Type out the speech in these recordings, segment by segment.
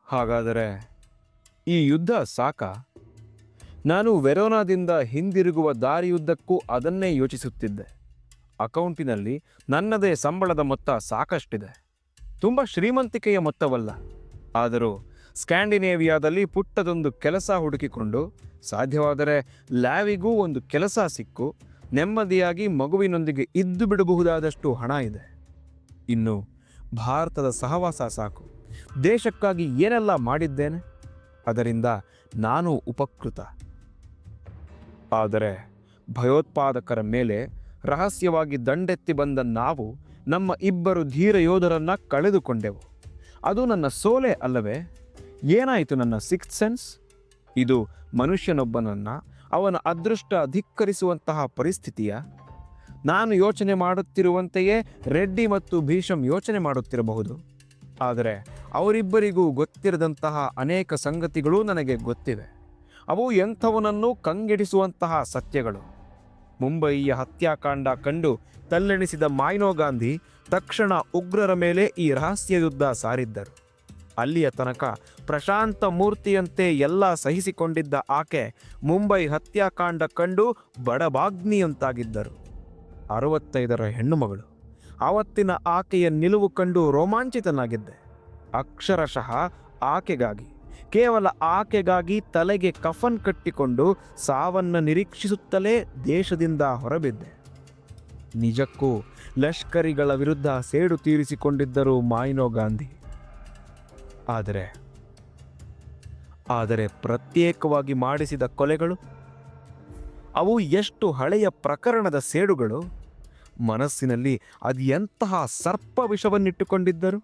ಹಾಗಾದರೆ ಈ ಯುದ್ಧ ಸಾಕಾ? ನಾನು ವೆರೋನಾದಿಂದ ಹಿಂದಿರುಗುವ ದಾರಿಯುದ್ದಕ್ಕೂ ಅದನ್ನೇ ಯೋಚಿಸುತ್ತಿದ್ದೆ. ಅಕೌಂಟಿನಲ್ಲಿ ನನ್ನದೇ ಸಂಬಳದ ಮೊತ್ತ ಸಾಕಷ್ಟಿದೆ. ತುಂಬ ಶ್ರೀಮಂತಿಕೆಯ ಮೊತ್ತವಲ್ಲ. ಆದರೂ ಸ್ಕ್ಯಾಂಡಿನೇವಿಯಾದಲ್ಲಿ ಪುಟ್ಟದೊಂದು ಕೆಲಸ ಹುಡುಕಿಕೊಂಡು, ಸಾಧ್ಯವಾದರೆ ಲ್ಯಾವಿಗೂ ಒಂದು ಕೆಲಸ ಸಿಕ್ಕು ನೆಮ್ಮದಿಯಾಗಿ ಮಗುವಿನೊಂದಿಗೆ ಇದ್ದು ಬಿಡಬಹುದಾದಷ್ಟು ಹಣ ಇದೆ. ಇನ್ನು ಭಾರತದ ಸಹವಾಸ ಸಾಕು. ದೇಶಕ್ಕಾಗಿ ಏನೆಲ್ಲ ಮಾಡಿದ್ದೇನೆ, ಅದರಿಂದ ನಾನು ಉಪಕೃತ. ಆದರೆ ಭಯೋತ್ಪಾದಕರ ಮೇಲೆ ರಹಸ್ಯವಾಗಿ ದಂಡೆತ್ತಿ ಬಂದ ನಾವು ನಮ್ಮ ಇಬ್ಬರು ಧೀರ ಯೋಧರನ್ನು ಕಳೆದುಕೊಂಡೆವು. ಅದು ನನ್ನ ಸೋಲೆ ಅಲ್ಲವೇ? ಏನಾಯಿತು ನನ್ನ ಸಿಕ್ಸ್ತ್ ಸೆನ್ಸ್? ಇದು ಮನುಷ್ಯನೊಬ್ಬನನ್ನು ಅವನ ಅದೃಷ್ಟ ಧಿಕ್ಕರಿಸುವಂತಹ ಪರಿಸ್ಥಿತಿಯ? ನಾನು ಯೋಚನೆ ಮಾಡುತ್ತಿರುವಂತೆಯೇ ರೆಡ್ಡಿ ಮತ್ತು ಭೀಷಮ್ ಯೋಚನೆ ಮಾಡುತ್ತಿರಬಹುದು. ಆದರೆ ಅವರಿಬ್ಬರಿಗೂ ಗೊತ್ತಿರದಂತಹ ಅನೇಕ ಸಂಗತಿಗಳು ನನಗೆ ಗೊತ್ತಿವೆ. ಅವು ಎಂಥವನನ್ನು ಕಂಗೆಡಿಸುವಂತಹ ಸತ್ಯಗಳು. ಮುಂಬಯಿಯ ಹತ್ಯಾಕಾಂಡ ಕಂಡು ತಲ್ಲಣಿಸಿದ ಮಾಯ್ನೋ ಗಾಂಧಿ ತಕ್ಷಣ ಉಗ್ರರ ಮೇಲೆ ಈ ರಹಸ್ಯ ಯುದ್ಧ ಸಾರಿದ್ದರು. ಅಲ್ಲಿಯ ತನಕ ಪ್ರಶಾಂತ ಮೂರ್ತಿಯಂತೆ ಎಲ್ಲ ಸಹಿಸಿಕೊಂಡಿದ್ದ ಆಕೆ ಮುಂಬೈ ಹತ್ಯಾಕಾಂಡ ಕಂಡು ಬಡಬಾಗ್ನಿಯಂತಾಗಿದ್ದರು. 65ರ ಹೆಣ್ಣು ಮಗಳು. ಆವತ್ತಿನ ಆಕೆಯ ನಿಲುವು ಕಂಡು ರೋಮಾಂಚಿತನಾಗಿದ್ದೆ. ಅಕ್ಷರಶಃ ಆಕೆಗಾಗಿ, ಕೇವಲ ಆಕೆಗಾಗಿ ತಲೆಗೆ ಕಫನ್ ಕಟ್ಟಿಕೊಂಡು ಸಾವನ್ನು ನಿರೀಕ್ಷಿಸುತ್ತಲೇ ದೇಶದಿಂದ ಹೊರಬಿದ್ದೆ. ನಿಜಕ್ಕೂ ಲಷ್ಕರಿಗಳ ವಿರುದ್ಧ ಸೇಡು ತೀರಿಸಿಕೊಂಡಿದ್ದರು ಮಾಯ್ನೋ ಗಾಂಧಿ. ಆದರೆ ಪ್ರತ್ಯೇಕವಾಗಿ ಮಾಡಿಸಿದ ಕೊಲೆಗಳು, ಅವು ಎಷ್ಟು ಹಳೆಯ ಪ್ರಕರಣದ ಸೇಡುಗಳು. ಮನಸ್ಸಿನಲ್ಲಿ ಅದು ಎಂತಹ ಸರ್ಪ ವಿಷವನ್ನಿಟ್ಟುಕೊಂಡಿದ್ದರು.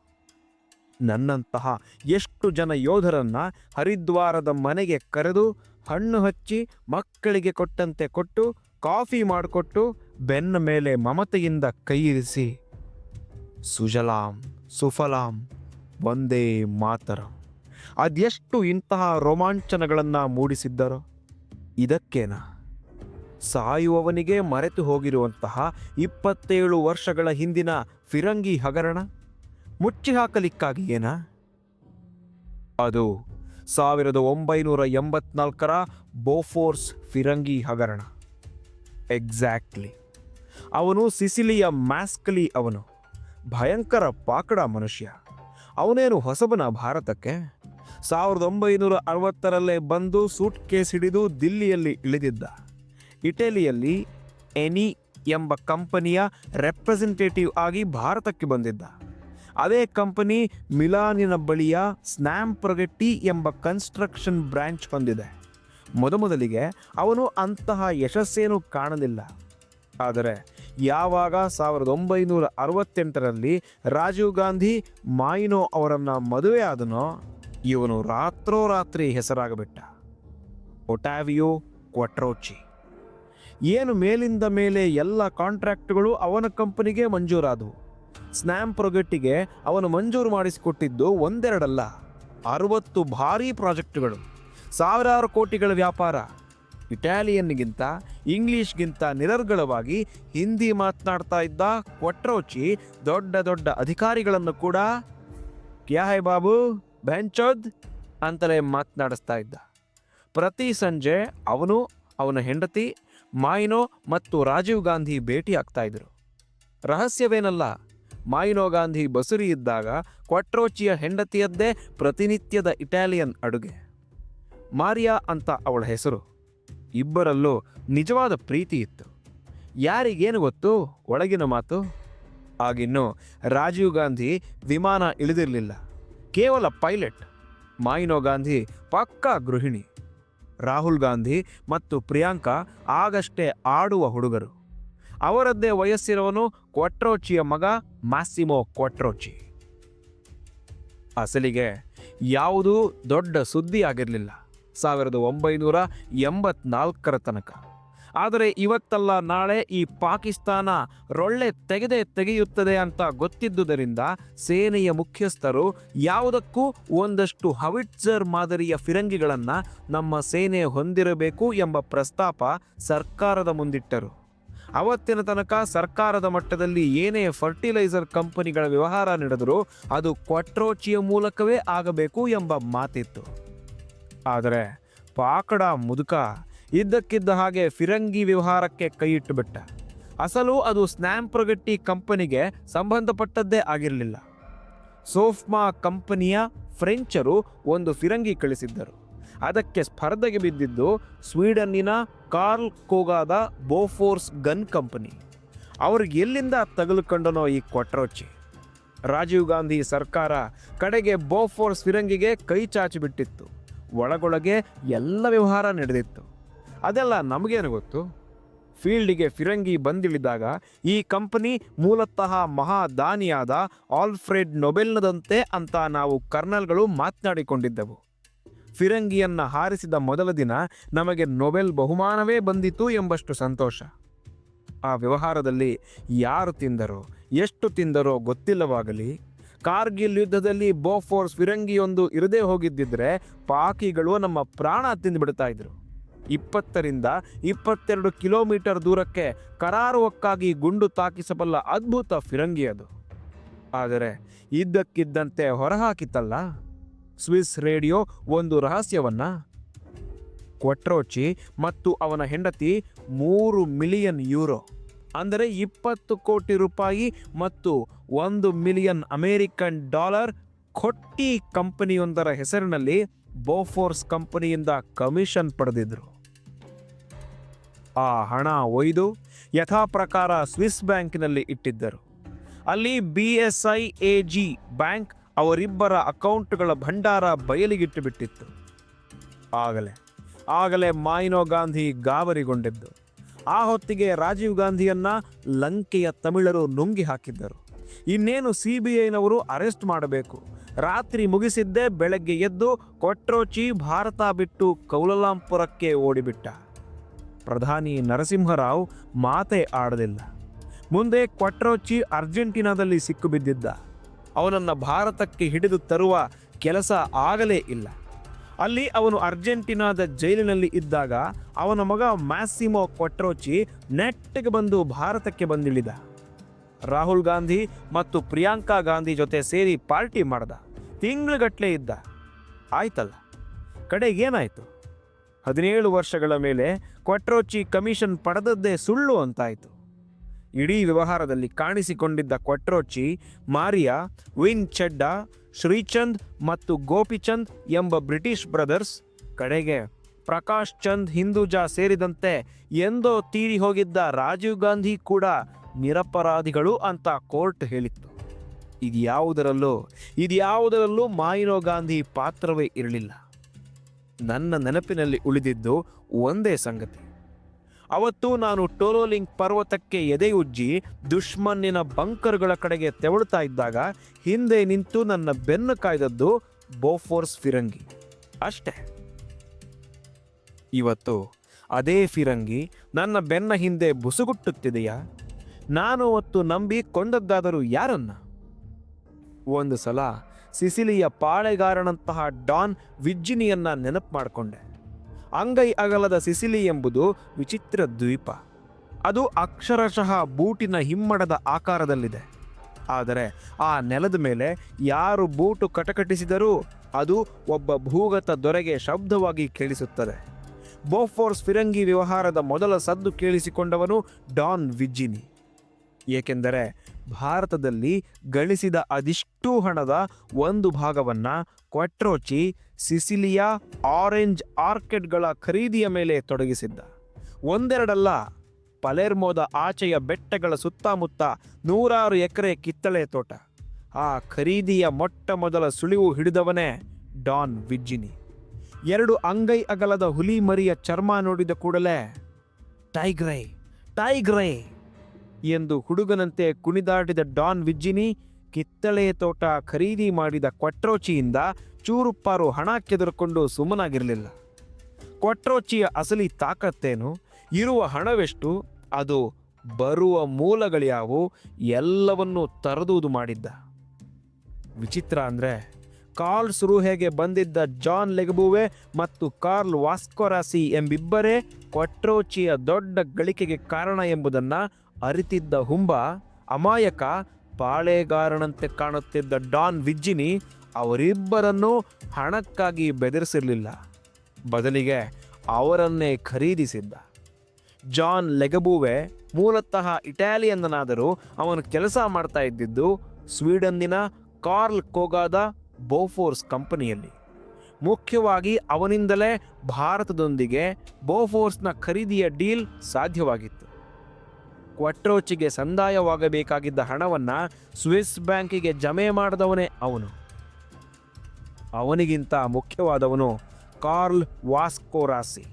ನನ್ನಂತಹ ಎಷ್ಟು ಜನ ಯೋಧರನ್ನು ಹರಿದ್ವಾರದ ಮನೆಗೆ ಕರೆದು ಹಣ್ಣು ಹಚ್ಚಿ ಮಕ್ಕಳಿಗೆ ಕೊಟ್ಟಂತೆ ಕೊಟ್ಟು ಕಾಫಿ ಮಾಡಿಕೊಟ್ಟು ಬೆನ್ನ ಮೇಲೆ ಮಮತೆಯಿಂದ ಕೈಯಿರಿಸಿ ಸುಜಲಾಂ ಸುಫಲಾಂ ಒಂದೇ ಮಾತರಂ ಅದೆಷ್ಟು ಇಂತಹ ರೋಮಾಂಚನಗಳನ್ನು ಮೂಡಿಸಿದ್ದರೋ. ಇದಕ್ಕೇನ ಸಾಯುವವನಿಗೆ ಮರೆತು ಹೋಗಿರುವಂತಹ 27 ವರ್ಷಗಳ ಹಿಂದಿನ ಫಿರಂಗಿ ಹಗರಣ ಮುಚ್ಚಿ ಹಾಕಲಿಕ್ಕಾಗಿ ಏನ? ಅದು 1984ರ ಬೋಫೋರ್ಸ್ ಫಿರಂಗಿ ಹಗರಣ. ಎಕ್ಸಾಕ್ಟ್ಲಿ. ಅವನು ಸಿಸಿಲಿಯ ಮ್ಯಾಸ್ಕಲಿ. ಅವನು ಭಯಂಕರ ಪಾಕಡ ಮನುಷ್ಯ. ಅವನೇನು ಹೊಸಬನ ಭಾರತಕ್ಕೆ? 1960ರಲ್ಲೇ ಬಂದು ಸೂಟ್ ಕೇಸ್ ಹಿಡಿದು ದಿಲ್ಲಿಯಲ್ಲಿ ಇಳಿದಿದ್ದ. ಇಟಲಿಯಲ್ಲಿ ಎನಿ ಎಂಬ ಕಂಪನಿಯ ರೆಪ್ರೆಸೆಂಟೇಟಿವ್ ಆಗಿ ಭಾರತಕ್ಕೆ ಬಂದಿದ್ದ. ಅದೇ ಕಂಪನಿ ಮಿಲಾನಿನ ಬಳಿಯ ಸ್ನ್ಯಾಂಪ್ರೊಗೆಟ್ಟಿ ಎಂಬ ಕನ್ಸ್ಟ್ರಕ್ಷನ್ ಬ್ರಾಂಚ್ ಹೊಂದಿದೆ. ಮೊದಲಿಗೆ ಅವನು ಅಂತಹ ಯಶಸ್ಸೇನೂ ಕಾಣಲಿಲ್ಲ. ಆದರೆ ಯಾವಾಗ 1968ರಲ್ಲಿ ರಾಜೀವ್ ಗಾಂಧಿ ಮಾಯ್ನೋ ಅವರನ್ನು ಮದುವೆ ಆದನೋ, ಇವನು ರಾತ್ರೋರಾತ್ರಿ ಹೆಸರಾಗಬಿಟ್ಟ. ಒಟಾವಿಯೋ ಕ್ವಾಟ್ರೋಚಿ. ಏನು ಮೇಲಿಂದ ಮೇಲೆ ಎಲ್ಲ ಕಾಂಟ್ರಾಕ್ಟ್ಗಳು ಅವನ ಕಂಪನಿಗೆ ಮಂಜೂರಾದವು. ಸ್ನ್ಯಾಂಪ್ರೊಗೆಟ್ಟಿಗೆ ಅವನು ಮಂಜೂರು ಮಾಡಿಸಿಕೊಟ್ಟಿದ್ದು ಒಂದೆರಡಲ್ಲ, 60 ಭಾರೀ ಪ್ರಾಜೆಕ್ಟ್ಗಳು, ಸಾವಿರಾರು ಕೋಟಿಗಳ ವ್ಯಾಪಾರ. ಇಟಾಲಿಯನ್ಗಿಂತ ಇಂಗ್ಲಿಷ್ಗಿಂತ ನಿರರ್ಗಳವಾಗಿ ಹಿಂದಿ ಮಾತನಾಡ್ತಾ ಇದ್ದ ಕ್ವಾಟ್ರೋಚಿ ದೊಡ್ಡ ದೊಡ್ಡ ಅಧಿಕಾರಿಗಳನ್ನು ಕೂಡ ಕ್ಯಾ ಹೈ ಬಾಬು ಬೆಂಚೋದ್ ಅಂತಲೇ ಮಾತನಾಡಿಸ್ತಾ ಇದ್ದ. ಪ್ರತಿ ಸಂಜೆ ಅವನು, ಅವನ ಹೆಂಡತಿ ಮಾಯ್ನೋ ಮತ್ತು ರಾಜೀವ್ ಗಾಂಧಿ ಭೇಟಿ ಆಗ್ತಾ ಇದ್ರು. ರಹಸ್ಯವೇನಲ್ಲ, ಮಾಯ್ನೋ ಗಾಂಧಿ ಬಸುರಿ ಇದ್ದಾಗ ಕ್ವಾಟ್ರೋಚಿಯ ಹೆಂಡತಿಯದ್ದೇ ಪ್ರತಿನಿತ್ಯದ ಇಟಾಲಿಯನ್ ಅಡುಗೆ. ಮಾರಿಯಾ ಅಂತ ಅವಳ ಹೆಸರು. ಇಬ್ಬರಲ್ಲೂ ನಿಜವಾದ ಪ್ರೀತಿ ಇತ್ತು. ಯಾರಿಗೇನು ಗೊತ್ತು ಒಳಗಿನ ಮಾತು? ಆಗಿನ್ನು ರಾಜೀವ್ ಗಾಂಧಿ ವಿಮಾನ ಇಳಿದಿರಲಿಲ್ಲ, ಕೇವಲ ಪೈಲಟ್. ಮಾಯ್ನೋ ಗಾಂಧಿ ಪಕ್ಕಾ ಗೃಹಿಣಿ. ರಾಹುಲ್ ಗಾಂಧಿ ಮತ್ತು ಪ್ರಿಯಾಂಕಾ ಆಗಷ್ಟೇ ಆಡುವ ಹುಡುಗರು. ಅವರದ್ದೇ ವಯಸ್ಸಿರುವನು ಕ್ವಾಟ್ರೋಚಿಯ ಮಗ ಮ್ಯಾಸಿಮೋ ಕ್ವಾಟ್ರೋಚಿ. ಅಸಲಿಗೆ ಯಾವುದೂ ದೊಡ್ಡ ಸುದ್ದಿ ಆಗಿರಲಿಲ್ಲ 1984ರ ತನಕ. ಆದರೆ ಇವತ್ತಲ್ಲ ನಾಳೆ ಈ ಪಾಕಿಸ್ತಾನ ರೊಳ್ಳೆ ತೆಗೆಯುತ್ತದೆ ಅಂತ ಗೊತ್ತಿದ್ದುದರಿಂದ ಸೇನೆಯ ಮುಖ್ಯಸ್ಥರು ಯಾವುದಕ್ಕೂ ಒಂದಷ್ಟು ಹವಿಟ್ಜರ್ ಮಾದರಿಯ ಫಿರಂಗಿಗಳನ್ನು ನಮ್ಮ ಸೇನೆ ಹೊಂದಿರಬೇಕು ಎಂಬ ಪ್ರಸ್ತಾಪ ಸರ್ಕಾರದ ಮುಂದಿಟ್ಟರು. ಅವತ್ತಿನ ತನಕ ಸರ್ಕಾರದ ಮಟ್ಟದಲ್ಲಿ ಏನೇ ಫರ್ಟಿಲೈಸರ್ ಕಂಪನಿಗಳ ವ್ಯವಹಾರ ನಡೆದರೂ ಅದು ಕ್ವಾಟ್ರೋಚಿಯ ಮೂಲಕವೇ ಆಗಬೇಕು ಎಂಬ ಮಾತಿತ್ತು. ಆದರೆ ಪಾಕಡ ಮುದುಕ ಇದ್ದಕ್ಕಿದ್ದ ಹಾಗೆ ಫಿರಂಗಿ ವ್ಯವಹಾರಕ್ಕೆ ಕೈಯಿಟ್ಟುಬಿಟ್ಟ. ಅಸಲು ಅದು ಸ್ನ್ಯಾಂಪ್ರಗಟ್ಟಿ ಕಂಪನಿಗೆ ಸಂಬಂಧಪಟ್ಟದ್ದೇ ಆಗಿರಲಿಲ್ಲ. ಸೋಫ್ಮಾ ಕಂಪನಿಯ ಫ್ರೆಂಚರು ಒಂದು ಫಿರಂಗಿ ಕಳಿಸಿದ್ದರು. ಅದಕ್ಕೆ ಸ್ಪರ್ಧೆಗೆ ಬಿದ್ದಿದ್ದು ಸ್ವೀಡನ್ನಿನ ಕಾರ್ಲ್ ಕೋಗಾದ ಬೋಫೋರ್ಸ್ ಗನ್ ಕಂಪನಿ. ಅವ್ರಿಗೆ ಎಲ್ಲಿಂದ ತಗುಲುಕೊಂಡನೋ ಈ ಕ್ವಾಟ್ರೋಚಿ. ರಾಜೀವ್ ಗಾಂಧಿ ಸರ್ಕಾರ ಕಡೆಗೆ ಬೋಫೋರ್ಸ್ ಫಿರಂಗಿಗೆ ಕೈ ಚಾಚಿಬಿಟ್ಟಿತ್ತು. ಒಳಗೊಳಗೆ ಎಲ್ಲ ವ್ಯವಹಾರ ನಡೆದಿತ್ತು. ಅದೆಲ್ಲ ನಮಗೇನು ಗೊತ್ತು. ಫೀಲ್ಡಿಗೆ ಫಿರಂಗಿ ಬಂದಿಳಿದಾಗ ಈ ಕಂಪನಿ ಮೂಲತಃ ಮಹಾದಾನಿಯಾದ ಆಲ್ಫ್ರೆಡ್ ನೊಬೆಲ್ನದಂತೆ ಅಂತ ನಾವು ಕರ್ನಲ್ಗಳು ಮಾತನಾಡಿಕೊಂಡಿದ್ದೆವು. ಫಿರಂಗಿಯನ್ನು ಹಾರಿಸಿದ ಮೊದಲ ದಿನ ನಮಗೆ ನೊಬೆಲ್ ಬಹುಮಾನವೇ ಬಂದಿತು ಎಂಬಷ್ಟು ಸಂತೋಷ. ಆ ವ್ಯವಹಾರದಲ್ಲಿ ಯಾರು ತಿಂದರೋ ಎಷ್ಟು ತಿಂದರೋ ಗೊತ್ತಿಲ್ಲವಾಗಲಿ, ಕಾರ್ಗಿಲ್ ಯುದ್ಧದಲ್ಲಿ ಬೋಫೋರ್ಸ್ ಫಿರಂಗಿಯೊಂದು ಇರದೇ ಹೋಗಿದ್ದಿದ್ರೆ ಪಾಕಿಗಳು ನಮ್ಮ ಪ್ರಾಣ ತಿಂದುಬಿಡ್ತಾ ಇದ್ರು. 20ರಿಂದ 22 ಕಿಲೋಮೀಟರ್ ದೂರಕ್ಕೆ ಕರಾರುವಕ್ಕಾಗಿ ಗುಂಡು ತಾಕಿಸಬಲ್ಲ ಅದ್ಭುತ ಫಿರಂಗಿ ಅದು. ಆದರೆ ಇದ್ದಕ್ಕಿದ್ದಂತೆ ಹೊರಹಾಕಿತಲ್ಲ ಸ್ವಿಸ್ ರೇಡಿಯೋ ಒಂದು ರಹಸ್ಯವನ್ನ. ಕ್ವಾಟ್ರೋಚಿ ಮತ್ತು ಅವನ ಹೆಂಡತಿ 3 ಮಿಲಿಯನ್ ಯೂರೋ ಅಂದರೆ 20 ಕೋಟಿ ರೂಪಾಯಿ ಮತ್ತು 1 ಮಿಲಿಯನ್ ಅಮೇರಿಕನ್ ಡಾಲರ್ ಕೊಟ್ಟಿ ಕಂಪನಿಯೊಂದರ ಹೆಸರಿನಲ್ಲಿ ಬೋಫೋರ್ಸ್ ಕಂಪನಿಯಿಂದ ಕಮಿಷನ್ ಪಡೆದಿದ್ರು. ಆ ಹಣ ಒಯ್ದು ಯಥಾ ಪ್ರಕಾರ ಸ್ವಿಸ್ ಬ್ಯಾಂಕಿನಲ್ಲಿ ಇಟ್ಟಿದ್ದರು. ಅಲ್ಲಿ BSIAG ಬ್ಯಾಂಕ್ ಅವರಿಬ್ಬರ ಅಕೌಂಟ್ಗಳ ಭಂಡಾರ ಬಯಲಿಗಿಟ್ಟು ಬಿಟ್ಟಿತ್ತು. ಆಗಲೇ ಮಾಯಿನೋ ಗಾಂಧಿ ಗಾಬರಿಗೊಂಡಿದ್ದು. ಆ ಹೊತ್ತಿಗೆ ರಾಜೀವ್ ಗಾಂಧಿಯನ್ನ ಲಂಕೆಯ ತಮಿಳರು ನುಂಗಿ ಹಾಕಿದ್ದರು. ಇನ್ನೇನು CBIನವರು ಅರೆಸ್ಟ್ ಮಾಡಬೇಕು. ರಾತ್ರಿ ಮುಗಿಸಿದ್ದೇ ಬೆಳಗ್ಗೆ ಎದ್ದು ಕ್ವಾಟ್ರೋಚಿ ಭಾರತ ಬಿಟ್ಟು ಕೌಲಾಲಂಪುರಕ್ಕೆ ಓಡಿಬಿಟ್ಟ. ಪ್ರಧಾನಿ ನರಸಿಂಹರಾವ್ ಮಾತೇ ಆಡಲಿಲ್ಲ. ಮುಂದೆ ಕ್ವಾಟ್ರೋಚಿ ಅರ್ಜೆಂಟೀನಾದಲ್ಲಿ ಸಿಕ್ಕಿಬಿದ್ದಿದ್ದ. ಅವನನ್ನು ಭಾರತಕ್ಕೆ ಹಿಡಿದು ತರುವ ಕೆಲಸ ಆಗಲೇ ಇಲ್ಲ. ಅಲ್ಲಿ ಅವನು ಅರ್ಜೆಂಟೀನಾದ ಜೈಲಿನಲ್ಲಿ ಇದ್ದಾಗ ಅವನ ಮಗ ಮ್ಯಾಸಿಮೋ ಕ್ವಾಟ್ರೋಚಿ ನೆಟ್ಟಿಗೆ ಬಂದು ಭಾರತಕ್ಕೆ ಬಂದಿಳಿದ. ರಾಹುಲ್ ಗಾಂಧಿ ಮತ್ತು ಪ್ರಿಯಾಂಕಾ ಗಾಂಧಿ ಜೊತೆ ಸೇರಿ ಪಾರ್ಟಿ ಮಾಡ್ದ. ತಿಂಗಳುಗಟ್ಟಲೆ ಇದ್ದ. ಆಯ್ತಲ್ಲ, ಕಡೆಗೇನಾಯಿತು? 17 ವರ್ಷಗಳ ಮೇಲೆ ಕ್ವಾಟ್ರೋಚಿ ಕಮಿಷನ್ ಪಡೆದದ್ದೇ ಸುಳ್ಳು ಅಂತಾಯಿತು. ಇಡೀ ವ್ಯವಹಾರದಲ್ಲಿ ಕಾಣಿಸಿಕೊಂಡಿದ್ದ ಕ್ವಾಟ್ರೋಚಿ, ಮಾರಿಯಾ, ವಿನ್ ಚೆಡ್ಡಾ, ಶ್ರೀಚಂದ್ ಮತ್ತು ಗೋಪಿಚಂದ್ ಎಂಬ ಬ್ರಿಟಿಷ್ ಬ್ರದರ್ಸ್, ಕಡೆಗೆ ಪ್ರಕಾಶ್ ಚಂದ್ ಹಿಂದೂಜಾ ಸೇರಿದಂತೆ ಎಂದೋ ತೀರಿ ಹೋಗಿದ್ದ ರಾಜೀವ್ ಗಾಂಧಿ ಕೂಡ ನಿರಪರಾಧಿಗಳು ಅಂತ ಕೋರ್ಟ್ ಹೇಳಿತ್ತು. ಇದ್ಯಾವುದರಲ್ಲೂ ಮಾಯಿನೋ ಗಾಂಧಿ ಪಾತ್ರವೇ ಇರಲಿಲ್ಲ. ನನ್ನ ನೆನಪಿನಲ್ಲಿ ಉಳಿದಿದ್ದು ಒಂದೇ ಸಂಗತಿ. ಅವತ್ತು ನಾನು ಟೋಲೋಲಿಂಗ್ ಪರ್ವತಕ್ಕೆ ಎದೆಯುಜ್ಜಿ ದುಶ್ಮನ್ನಿನ ಬಂಕರ್ಗಳ ಕಡೆಗೆ ತೆವಳುತ್ತಾ ಇದ್ದಾಗ ಹಿಂದೆ ನಿಂತು ನನ್ನ ಬೆನ್ನು ಕಾಯ್ದದ್ದು ಬೋಫೋರ್ಸ್ ಫಿರಂಗಿ ಅಷ್ಟೇ. ಇವತ್ತು ಅದೇ ಫಿರಂಗಿ ನನ್ನ ಬೆನ್ನ ಹಿಂದೆ ಬುಸುಗುಟ್ಟುತ್ತಿದೆಯಾ? ನಾನು ಅವತ್ತು ನಂಬಿ ಕೊಂದದ್ದಾದರೂ ಯಾರನ್ನ? ಒಂದು ಸಲ ಸಿಸಿಲಿಯ ಪಾಳೆಗಾರನಂತಹ ಡಾನ್ ವಿಜ್ಜಿನಿಯನ್ನ ನೆನಪು ಮಾಡಿಕೊಂಡೆ. ಅಂಗೈ ಅಗಲದ ಸಿಸಿಲಿ ಎಂಬುದು ವಿಚಿತ್ರ ದ್ವೀಪ. ಅದು ಅಕ್ಷರಶಃ ಬೂಟಿನ ಹಿಮ್ಮಡದ ಆಕಾರದಲ್ಲಿದೆ. ಆದರೆ ಆ ನೆಲದ ಮೇಲೆ ಯಾರು ಬೂಟು ಕಟಕಟಿಸಿದರೂ ಅದು ಒಬ್ಬ ಭೂಗತ ದೊರೆಗೆ ಶಬ್ದವಾಗಿ ಕೇಳಿಸುತ್ತದೆ. ಬೋಫೋರ್ಸ್ ಫಿರಂಗಿ ವ್ಯವಹಾರದ ಮೊದಲ ಸದ್ದು ಕೇಳಿಸಿಕೊಂಡವನು ಡಾನ್ ವಿಜ್ಜಿನಿ. ಏಕೆಂದರೆ ಭಾರತದಲ್ಲಿ ಗಳಿಸಿದ ಅದಿಷ್ಟೂ ಹಣದ ಒಂದು ಭಾಗವನ್ನು ಕ್ವಾಟ್ರೋಚಿ ಸಿಸಿಲಿಯಾ ಆರೆಂಜ್ ಆರ್ಕಿಡ್ಗಳ ಖರೀದಿಯ ಮೇಲೆ ತೊಡಗಿಸಿದ್ದ. ಒಂದೆರಡಲ್ಲ, ಪಲೆರ್ಮೋದ ಆಚೆಯ ಬೆಟ್ಟಗಳ ಸುತ್ತಮುತ್ತ 100 ಎಕರೆ ಕಿತ್ತಳೆ ತೋಟ. ಆ ಖರೀದಿಯ ಮೊಟ್ಟ ಮೊದಲ ಸುಳಿವು ಹಿಡಿದವನೇ ಡಾನ್ ವಿಜ್ಜಿನಿ. 2 ಅಂಗೈ ಅಗಲದ ಹುಲಿ ಮರಿಯ ಚರ್ಮ ನೋಡಿದ ಕೂಡಲೇ ಟೈಗ್ರೈ ಎಂದು ಹುಡುಗನಂತೆ ಕುಣಿದಾಡಿದ ಡಾನ್ ವಿಜ್ಜಿನಿ ಕಿತ್ತಳೆ ತೋಟ ಖರೀದಿ ಮಾಡಿದ ಕ್ವಾಟ್ರೋಚಿಯಿಂದ ಚೂರುಪಾರು ಹಣ ಕೆದರ್ಕೊಂಡು ಸುಮ್ಮನಾಗಿರಲಿಲ್ಲ. ಕ್ವಾಟ್ರೋಚಿಯ ಅಸಲಿ ತಾಕತ್ತೇನು, ಇರುವ ಹಣವೆಷ್ಟು, ಅದು ಬರುವ ಮೂಲಗಳ್ಯಾವು, ಎಲ್ಲವನ್ನೂ ತರದೂದು ಮಾಡಿದ್ದ. ವಿಚಿತ್ರ ಅಂದರೆ ಕಾರ್ಲ್ಸ್ ರೂಹೆಗೆ ಬಂದಿದ್ದ ಜಾನ್ ಲೆಗುಬುವೆ ಮತ್ತು ಕಾರ್ಲ್ ವಾಸ್ಕೋರಾಸಿ ಎಂಬಿಬ್ಬರೇ ಕ್ವಟ್ರೋಚಿಯ ದೊಡ್ಡ ಗಳಿಕೆಗೆ ಕಾರಣ ಎಂಬುದನ್ನು ಅರಿತಿದ್ದ ಹುಂಬ ಅಮಾಯಕ ಪಾಳೆಗಾರನಂತೆ ಕಾಣುತ್ತಿದ್ದ ಡಾನ್ ವಿಜ್ಜಿನಿ ಅವರಿಬ್ಬರನ್ನೂ ಹಣಕ್ಕಾಗಿ ಬೆದರಿಸಿರಲಿಲ್ಲ, ಬದಲಿಗೆ ಅವರನ್ನೇ ಖರೀದಿಸಿದ್ದ. ಜಾನ್ ಲೆಗಬುವೆ ಮೂಲತಃ ಇಟಾಲಿಯನ್ನನಾದರೂ ಅವನು ಕೆಲಸ ಮಾಡ್ತಾ ಇದ್ದಿದ್ದು ಸ್ವೀಡನ್ನಿನ ಕಾರ್ಲ್ ಕೋಗಾದ ಬೋಫೋರ್ಸ್ ಕಂಪನಿಯಲ್ಲಿ. ಮುಖ್ಯವಾಗಿ ಅವನಿಂದಲೇ ಭಾರತದೊಂದಿಗೆ ಬೋಫೋರ್ಸ್ನ ಖರೀದಿಯ ಡೀಲ್ ಸಾಧ್ಯವಾಗಿತ್ತು. ಕ್ವಟ್ರೋಚಿಗೆ ಸಂದಾಯವಾಗಬೇಕಾಗಿದ್ದ ಹಣವನ್ನು ಸ್ವಿಸ್ ಬ್ಯಾಂಕಿಗೆ ಜಮೆ ಮಾಡಿದವನೇ ಅವನು. ಅವನಿಗಿಂತ ಮುಖ್ಯವಾದವನು ಕಾರ್ಲ್ ವಾಸ್ಕೋರಾಸಿ.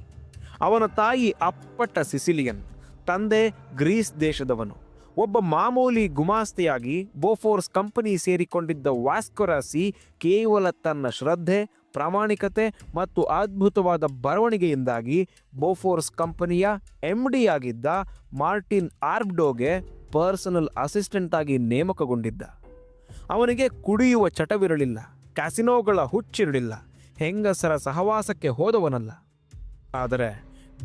ಅವನ ತಾಯಿ ಅಪ್ಪಟ ಸಿಸಿಲಿಯನ್, ತಂದೆ ಗ್ರೀಸ್ ದೇಶದವನು. ಒಬ್ಬ ಮಾಮೂಲಿ ಗುಮಾಸ್ತಿಯಾಗಿ ಬೋಫೋರ್ಸ್ ಕಂಪನಿ ಸೇರಿಕೊಂಡಿದ್ದ ವಾಸ್ಕೋರಾಸಿ ಕೇವಲ ತನ್ನ ಶ್ರದ್ಧೆ, ಪ್ರಾಮಾಣಿಕತೆ ಮತ್ತು ಅದ್ಭುತವಾದ ಬರವಣಿಗೆಯಿಂದಾಗಿ ಬೋಫೋರ್ಸ್ ಕಂಪನಿಯ MD ಆಗಿದ್ದ ಮಾರ್ಟಿನ್ ಆರ್ಬ್ಡೋಗೆ ಪರ್ಸನಲ್ ಅಸಿಸ್ಟೆಂಟ್ ಆಗಿ ನೇಮಕಗೊಂಡಿದ್ದ. ಅವನಿಗೆ ಕುಡಿಯುವ ಚಟವಿರಲಿಲ್ಲ, ಕ್ಯಾಸಿನೋಗಳ ಹುಚ್ಚಿರಲಿಲ್ಲ, ಹೆಂಗಸರ ಸಹವಾಸಕ್ಕೆ ಹೋದವನಲ್ಲ. ಆದರೆ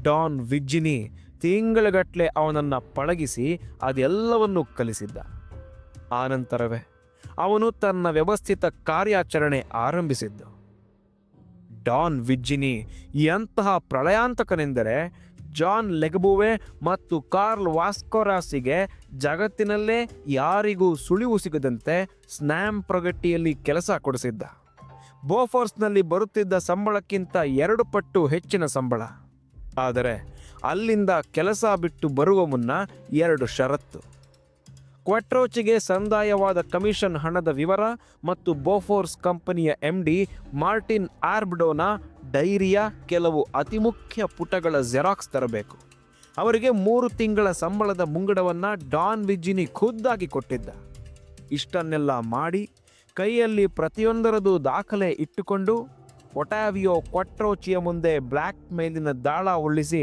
ಡಾನ್ ವಿಜ್ಜಿನಿ ತಿಂಗಳಗಟ್ಟಲೆ ಅವನನ್ನು ಪಳಗಿಸಿ ಅದೆಲ್ಲವನ್ನೂ ಕಲಿಸಿದ್ದ. ಆನಂತರವೇ ಅವನು ತನ್ನ ವ್ಯವಸ್ಥಿತ ಕಾರ್ಯಾಚರಣೆ ಆರಂಭಿಸಿದ್ದು. ಡಾನ್ ವಿಜ್ಜಿನಿ ಎಂತಹ ಪ್ರಳಯಾಂತಕನೆಂದರೆ ಜಾನ್ ಲೆಗಬುವೆ ಮತ್ತು ಕಾರ್ಲ್ ವಾಸ್ಕೋರಾಸಿಗೆ ಜಗತ್ತಿನಲ್ಲೇ ಯಾರಿಗೂ ಸುಳಿವು ಸಿಗದಂತೆ ಸ್ನ್ಯಾಮ್ ಪ್ರಗತಿಯಲ್ಲಿ ಕೆಲಸ ಕೊಡಿಸಿದ್ದ. ಬೋಫೋರ್ಸ್ನಲ್ಲಿ ಬರುತ್ತಿದ್ದ ಸಂಬಳಕ್ಕಿಂತ 2 ಪಟ್ಟು ಹೆಚ್ಚಿನ ಸಂಬಳ. ಆದರೆ ಅಲ್ಲಿಂದ ಕೆಲಸ ಬಿಟ್ಟು ಬರುವ ಮುನ್ನ 2 ಷರತ್ತು: ಕ್ವಟ್ರೋಚಿಗೆ ಸಂದಾಯವಾದ ಕಮಿಷನ್ ಹಣದ ವಿವರ ಮತ್ತು ಬೋಫೋರ್ಸ್ ಕಂಪನಿಯ MD ಮಾರ್ಟಿನ್ ಆರ್ಬ್ಡೋನ ಡೈರಿಯ ಕೆಲವು ಅತಿ ಮುಖ್ಯ ಪುಟಗಳ ಜೆರಾಕ್ಸ್ ತರಬೇಕು. ಅವರಿಗೆ 3 ತಿಂಗಳ ಸಂಬಳದ ಮುಂಗಡವನ್ನು ಡಾನ್ ವಿಜ್ಜಿನಿ ಖುದ್ದಾಗಿ ಕೊಟ್ಟಿದ್ದ. ಇಷ್ಟನ್ನೆಲ್ಲ ಮಾಡಿ ಕೈಯಲ್ಲಿ ಪ್ರತಿಯೊಂದರದು ದಾಖಲೆ ಇಟ್ಟುಕೊಂಡು ಒಟಾವಿಯೋ ಕ್ವಟ್ರೋಚಿಯ ಮುಂದೆ ಬ್ಲ್ಯಾಕ್ ಮೇಲಿನ ದಾಳ ಉಳ್ಳಿಸಿ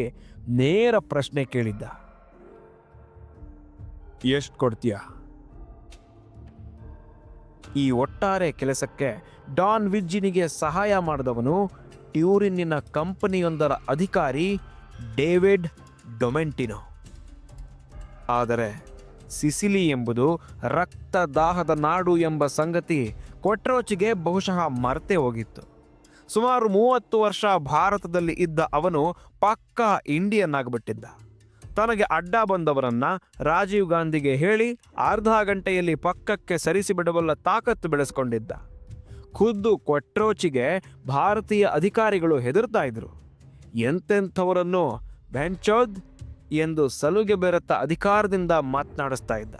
ನೇರ ಪ್ರಶ್ನೆ ಕೇಳಿದ್ದ: ಎಷ್ಟು ಕೊಡ್ತೀಯ? ಈ ಒಟ್ಟಾರೆ ಕೆಲಸಕ್ಕೆ ಡಾನ್ ವಿಜ್ಜಿನಿಗೆ ಸಹಾಯ ಮಾಡಿದವನು ಟ್ಯೂರಿನ್ನಿನ ಕಂಪನಿಯೊಂದರ ಅಧಿಕಾರಿ ಡೇವಿಡ್ ಡೊಮೆಂಟಿನೋ. ಆದರೆ ಸಿಸಿಲಿ ಎಂಬುದು ರಕ್ತದಾಹದ ನಾಡು ಎಂಬ ಸಂಗತಿ ಕ್ವಟ್ರೋಚಿಗೆ ಬಹುಶಃ ಮರೆತೇ ಹೋಗಿತ್ತು. ಸುಮಾರು 30 ವರ್ಷ ಭಾರತದಲ್ಲಿ ಇದ್ದ ಅವನು ಪಕ್ಕಾ ಇಂಡಿಯನ್ ಆಗಿಬಿಟ್ಟಿದ್ದ. ತನಗೆ ಅಡ್ಡ ಬಂದವರನ್ನ ರಾಜೀವ್ ಗಾಂಧಿಗೆ ಹೇಳಿ ಅರ್ಧ ಗಂಟೆಯಲ್ಲಿ ಪಕ್ಕಕ್ಕೆ ಸರಿಸಿಬಿಡಬಲ್ಲ ತಾಕತ್ತು ಬೆಳೆಸ್ಕೊಂಡಿದ್ದ. ಖುದ್ದು ಕ್ವಟ್ರೋಚಿಗೆ ಭಾರತೀಯ ಅಧಿಕಾರಿಗಳು ಹೆದರ್ತಾ ಇದ್ರು. ಎಂತೆಂಥವರನ್ನು ಬೆಂಚೋದ್ ಎಂದು ಸಲುಗೆ ಬೆರೆತ ಅಧಿಕಾರದಿಂದ ಮಾತನಾಡಿಸ್ತಾ ಇದ್ದ.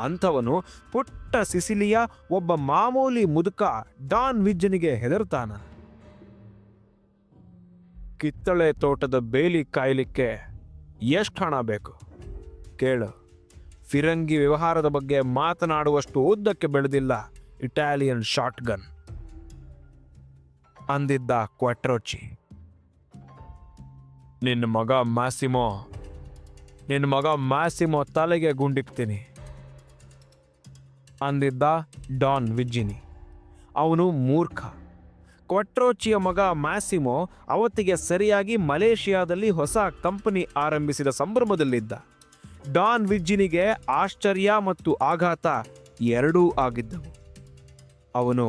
ಅಂಥವನು ಪುಟ್ಟ ಸಿಸಿಲಿಯ ಒಬ್ಬ ಮಾಮೂಲಿ ಮುದುಕ ಡಾನ್ ವಿಜ್ಜಿನಿಗೆ ಹೆದರ್ತಾನ. ಕಿತ್ತಳೆ ತೋಟದ ಬೇಲಿ ಕಾಯಲಿಕ್ಕೆ ಎಷ್ಟು ಹಣ ಬೇಕು ಕೇಳು. ಫಿರಂಗಿ ವ್ಯವಹಾರದ ಬಗ್ಗೆ ಮಾತನಾಡುವಷ್ಟು ಉದ್ದಕ್ಕೆ ಬೆಳೆದಿಲ್ಲ ಇಟಾಲಿಯನ್ ಶಾರ್ಟ್ ಗನ್ ಅಂದಿದ್ದ ಕ್ವಟ್ರೋಚಿ. ನಿನ್ನ ಮಗ ಮ್ಯಾಸಿಮೋ ತಲೆಗೆ ಗುಂಡಿಕ್ತೀನಿ ಅಂದಿದ್ದ ಡಾನ್ ವಿಜ್ಜಿನಿ. ಅವನು ಮೂರ್ಖ. ಕ್ವಟ್ರೋಚಿಯ ಮಗ ಮ್ಯಾಸಿಮೋ ಅವತ್ತಿಗೆ ಸರಿಯಾಗಿ ಮಲೇಷಿಯಾದಲ್ಲಿ ಹೊಸ ಕಂಪನಿ ಆರಂಭಿಸಿದ ಸಂಭ್ರಮದಲ್ಲಿದ್ದ. ಡಾನ್ ವಿಜ್ಜಿನಿಗೆ ಆಶ್ಚರ್ಯ ಮತ್ತು ಆಘಾತ ಎರಡೂ ಆಗಿದ್ದವು. ಅವನು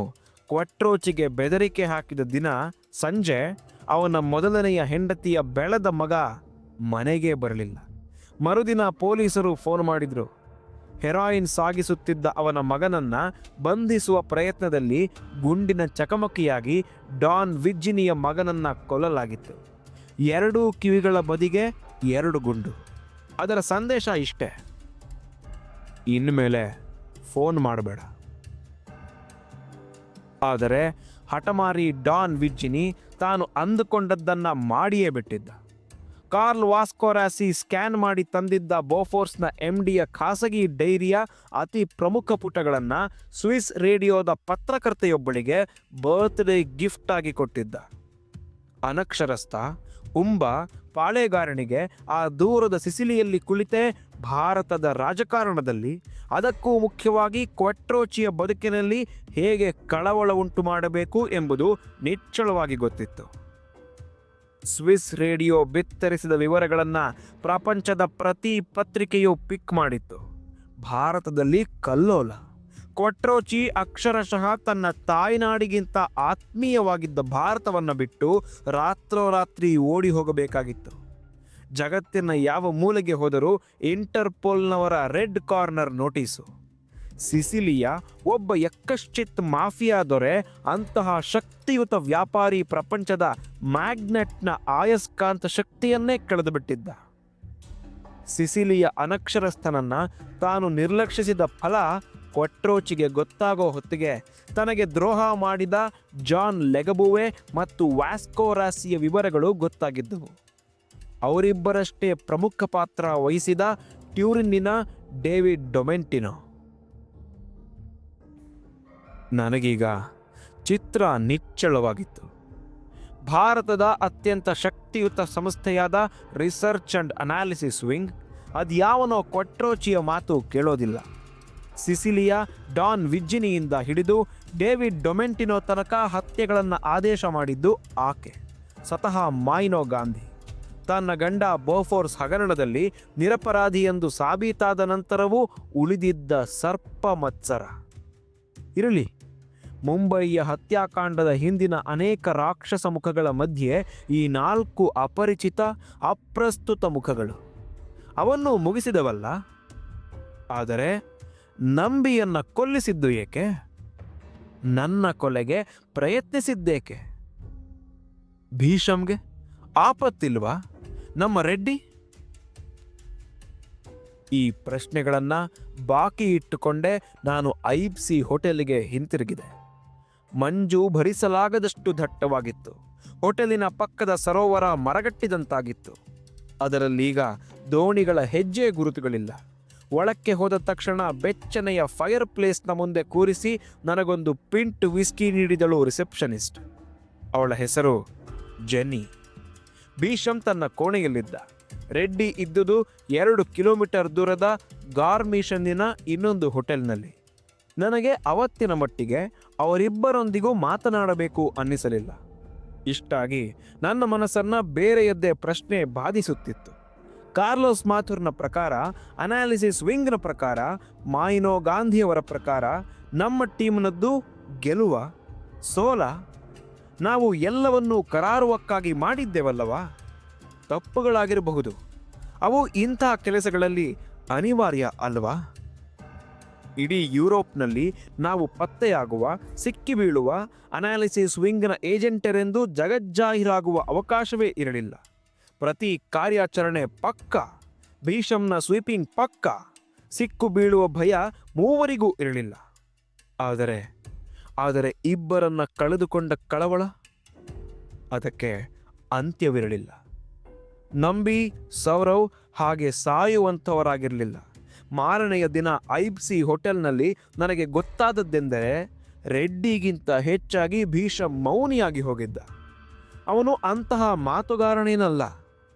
ಕ್ವಟ್ರೋಚಿಗೆ ಬೆದರಿಕೆ ಹಾಕಿದ ದಿನ ಸಂಜೆ ಅವನ ಮೊದಲನೆಯ ಹೆಂಡತಿಯ ಬೆಳೆದ ಮಗ ಮನೆಗೆ ಬರಲಿಲ್ಲ. ಮರುದಿನ ಪೊಲೀಸರು ಫೋನ್ ಮಾಡಿದ್ರು. ಹೆರಾಯಿನ್ ಸಾಗಿಸುತ್ತಿದ್ದ ಅವನ ಮಗನನ್ನ ಬಂಧಿಸುವ ಪ್ರಯತ್ನದಲ್ಲಿ ಗುಂಡಿನ ಚಕಮಕಿಯಾಗಿ ಡಾನ್ ವಿಜ್ಜಿನಿಯ ಮಗನನ್ನ ಕೊಲ್ಲಲಾಗಿತ್ತು. 2 ಕಿವಿಗಳ ಬದಿಗೆ 2 ಗುಂಡು. ಅದರ ಸಂದೇಶ ಇಷ್ಟೇ: ಇನ್ಮೇಲೆ ಫೋನ್ ಮಾಡಬೇಡ. ಆದರೆ ಹಠಮಾರಿ ಡಾನ್ ವಿಜ್ಜಿನಿ ತಾನು ಅಂದುಕೊಂಡದ್ದನ್ನ ಮಾಡಿಯೇ ಬಿಟ್ಟಿದ್ದ. ಕಾರ್ಲ್ ವಾಸ್ಕೋರಾಸಿ ಸ್ಕ್ಯಾನ್ ಮಾಡಿ ತಂದಿದ್ದ ಬೋಫೋರ್ಸ್ನ MDಯ ಖಾಸಗಿ ಡೈರಿಯ ಅತಿ ಪ್ರಮುಖ ಪುಟಗಳನ್ನು ಸ್ವಿಸ್ ರೇಡಿಯೋದ ಪತ್ರಕರ್ತೆಯೊಬ್ಬಳಿಗೆ ಬರ್ತ್ಡೇ ಗಿಫ್ಟ್ ಆಗಿ ಕೊಟ್ಟಿದ್ದ. ಅನಕ್ಷರಸ್ಥ, ಉಂಬ ಪಾಳೆಗಾರನಿಗೆ ಆ ದೂರದ ಸಿಸಿಲಿಯಲ್ಲಿ ಕುಳಿತೇ ಭಾರತದ ರಾಜಕಾರಣದಲ್ಲಿ, ಅದಕ್ಕೂ ಮುಖ್ಯವಾಗಿ ಕ್ವಟ್ರೋಚಿಯ ಬದುಕಿನಲ್ಲಿ ಹೇಗೆ ಕಳವಳ ಉಂಟು ಮಾಡಬೇಕು ಎಂಬುದು ನಿಚ್ಚಳವಾಗಿ ಗೊತ್ತಿತ್ತು. ಸ್ವಿಸ್ ರೇಡಿಯೋ ಬಿತ್ತರಿಸಿದ ವಿವರಗಳನ್ನು ಪ್ರಪಂಚದ ಪ್ರತಿ ಪತ್ರಿಕೆಯೂ ಪಿಕ್ ಮಾಡಿತ್ತು. ಭಾರತದಲ್ಲಿ ಕಲ್ಲೋಲ. ಕ್ವಟ್ರೋಚಿ ಅಕ್ಷರಶಃ ತನ್ನ ತಾಯ್ನಾಡಿಗಿಂತ ಆತ್ಮೀಯವಾಗಿದ್ದ ಭಾರತವನ್ನು ಬಿಟ್ಟು ರಾತ್ರೋರಾತ್ರಿ ಓಡಿ ಹೋಗಬೇಕಾಗಿತ್ತು. ಜಗತ್ತಿನ ಯಾವ ಮೂಲೆಗೆ ಹೋದರೂ ಇಂಟರ್ಪೋಲ್ನವರ ರೆಡ್ ಕಾರ್ನರ್ ನೋಟಿಸು. ಸಿಸಿಲಿಯ ಒಬ್ಬ ಯಕ್ಕಶ್ಚಿತ್ ಮಾಫಿಯಾ ದೊರೆ ಅಂತಹ ಶಕ್ತಿಯುತ ವ್ಯಾಪಾರಿ ಪ್ರಪಂಚದ ಮ್ಯಾಗ್ನೆಟ್ನ ಆಯಸ್ಕಾಂತ ಶಕ್ತಿಯನ್ನೇ ಕಳೆದುಬಿಟ್ಟಿದ್ದ. ಸಿಸಿಲಿಯ ಅನಕ್ಷರಸ್ಥನನ್ನ ತಾನು ನಿರ್ಲಕ್ಷಿಸಿದ ಫಲ ಕ್ವಟ್ರೋಚಿಗೆ ಗೊತ್ತಾಗೋ ಹೊತ್ತಿಗೆ ತನಗೆ ದ್ರೋಹ ಮಾಡಿದ ಜಾನ್ ಲೆಗಬುವೆ ಮತ್ತು ವ್ಯಾಸ್ಕೋರಾಸಿಯ ವಿವರಗಳು ಗೊತ್ತಾಗಿದ್ದವು. ಅವರಿಬ್ಬರಷ್ಟೇ ಪ್ರಮುಖ ಪಾತ್ರ ವಹಿಸಿದ ಟ್ಯೂರಿನ್ನಿನ ಡೇವಿಡ್ ಡೊಮೆಂಟಿನೋ. ನನಗೀಗ ಚಿತ್ರ ನಿಚ್ಚಳವಾಗಿತ್ತು. ಭಾರತದ ಅತ್ಯಂತ ಶಕ್ತಿಯುತ ಸಂಸ್ಥೆಯಾದ ರಿಸರ್ಚ್ ಅಂಡ್ ಅನಾಲಿಸಿಸ್ ವಿಂಗ್ ಅದ್ಯಾವನೋ ಕ್ವಟ್ರೋಚಿಯ ಮಾತು ಕೇಳೋದಿಲ್ಲ. ಸಿಸಿಲಿಯ ಡಾನ್ ವಿಜ್ಜಿನಿಯಿಂದ ಹಿಡಿದು ಡೇವಿಡ್ ಡೊಮೆಂಟಿನೋ ತನಕ ಹತ್ಯೆಗಳನ್ನು ಆದೇಶ ಮಾಡಿದ್ದು ಆಕೆ, ಸ್ವತಃ ಮಾಯ್ನೋ ಗಾಂಧಿ. ತನ್ನ ಗಂಡ ಬೋಫೋರ್ಸ್ ಹಗರಣದಲ್ಲಿ ನಿರಪರಾಧಿ ಎಂದು ಸಾಬೀತಾದ ನಂತರವೂ ಉಳಿದಿದ್ದ ಸರ್ಪ ಮತ್ಸರ. ಇರಲಿ, ಮುಂಬಯಿಯ ಹತ್ಯಾಕಾಂಡದ ಹಿಂದಿನ ಅನೇಕ ರಾಕ್ಷಸ ಮುಖಗಳ ಮಧ್ಯೆ ಈ 4 ಅಪರಿಚಿತ ಅಪ್ರಸ್ತುತ ಮುಖಗಳು. ಅವನ್ನು ಮುಗಿಸಿದವಲ್ಲ. ಆದರೆ ನಂಬಿಯನ್ನ ಕೊಲ್ಲಿಸಿದ್ದು ಏಕೆ? ನನ್ನ ಕೊಲೆಗೆ ಪ್ರಯತ್ನಿಸಿದ್ದೇಕೆ? ಭೀಷಮ್ಗೆ ಆಪತ್ತಿಲ್ವಾ? ನಮ್ಮ ರೆಡ್ಡಿ? ಈ ಪ್ರಶ್ನೆಗಳನ್ನು ಬಾಕಿ ಇಟ್ಟುಕೊಂಡೇ ನಾನು ಐಬ್ಸಿ ಹೋಟೆಲಿಗೆ ಹಿಂತಿರುಗಿದೆ. ಮಂಜು ಭರಿಸಲಾಗದಷ್ಟು ದಟ್ಟವಾಗಿತ್ತು. ಹೋಟೆಲಿನ ಪಕ್ಕದ ಸರೋವರ ಮರಗಟ್ಟಿದಂತಾಗಿತ್ತು. ಅದರಲ್ಲೀಗ ದೋಣಿಗಳ ಹೆಜ್ಜೆ ಗುರುತುಗಳಿಲ್ಲ. ಒಳಕ್ಕೆ ಹೋದ ತಕ್ಷಣ ಬೆಚ್ಚನೆಯ ಫೈರ್ ಪ್ಲೇಸ್ನ ಮುಂದೆ ಕೂರಿಸಿ ನನಗೊಂದು ಪಿಂಟ್ ವಿಸ್ಕಿ ನೀಡಿದಳು ರಿಸೆಪ್ಷನಿಸ್ಟ್. ಅವಳ ಹೆಸರು ಜೆನ್ನಿ. ಭೀಷಮ್ ತನ್ನ ಕೋಣೆಯಲ್ಲಿದ್ದ. ರೆಡ್ಡಿ ಇದ್ದುದು 2 ಕಿಲೋಮೀಟರ್ ದೂರದ ಗಾರ್ಮಿಷನ್ನಿನ ಇನ್ನೊಂದು ಹೋಟೆಲ್ನಲ್ಲಿ. ನನಗೆ ಅವತ್ತಿನ ಮಟ್ಟಿಗೆ ಅವರಿಬ್ಬರೊಂದಿಗೂ ಮಾತನಾಡಬೇಕು ಅನ್ನಿಸಲಿಲ್ಲ. ಇಷ್ಟಾಗಿ ನನ್ನ ಮನಸ್ಸನ್ನು ಬೇರೆಯದ್ದೇ ಪ್ರಶ್ನೆ ಬಾಧಿಸುತ್ತಿತ್ತು. ಕಾರ್ಲೋಸ್ ಮಾಥುರ್ನ ಪ್ರಕಾರ, ಅನಾಲಿಸಿಸ್ ವಿಂಗ್ನ ಪ್ರಕಾರ, ಮಾಯ್ನೋ ಗಾಂಧಿಯವರ ಪ್ರಕಾರ ನಮ್ಮ ಟೀಮ್ನದ್ದು ಗೆಲುವ ಸೋಲ? ನಾವು ಎಲ್ಲವನ್ನೂ ಕರಾರುವಕ್ಕಾಗಿ ಮಾಡಿದ್ದೇವಲ್ಲವಾ? ತಪ್ಪುಗಳಾಗಿರಬಹುದು. ಅವು ಇಂಥ ಕೆಲಸಗಳಲ್ಲಿ ಅನಿವಾರ್ಯ ಅಲ್ವಾ? ಇಡೀ ಯುರೋಪ್ನಲ್ಲಿ ನಾವು ಪತ್ತೆಯಾಗುವ, ಸಿಕ್ಕಿಬೀಳುವ ಅನಾಲಿಸಿಸ್ ವಿಂಗ್ನ ಏಜೆಂಟರೆಂದು ಜಗಜ್ಜಾಹೀರಾಗುವ ಅವಕಾಶವೇ ಇರಲಿಲ್ಲ. ಪ್ರತಿ ಕಾರ್ಯಾಚರಣೆ ಪಕ್ಕ. ಭೀಷಮ್ನ ಸ್ವೀಪಿಂಗ್ ಪಕ್ಕ. ಸಿಕ್ಕು ಬೀಳುವ ಭಯ ಮೂವರಿಗೂ ಇರಲಿಲ್ಲ. ಆದರೆ ಇಬ್ಬರನ್ನ ಕಳೆದುಕೊಂಡ ಕಳವಳ, ಅದಕ್ಕೆ ಅಂತ್ಯವಿರಲಿಲ್ಲ. ನಂಬಿ, ಸೌರವ್ ಹಾಗೆ ಸಾಯುವಂಥವರಾಗಿರಲಿಲ್ಲ. ಮಾರನೆಯ ದಿನ ಐಬ್ಸಿ ಹೋಟೆಲ್ನಲ್ಲಿ ನನಗೆ ಗೊತ್ತಾದದ್ದೆಂದರೆ ರೆಡ್ಡಿಗಿಂತ ಹೆಚ್ಚಾಗಿ ಭೀಷಮ್ ಮೌನಿಯಾಗಿ ಹೋಗಿದ್ದ. ಅವನು ಅಂತಹ ಮಾತುಗಾರನೇನಲ್ಲ,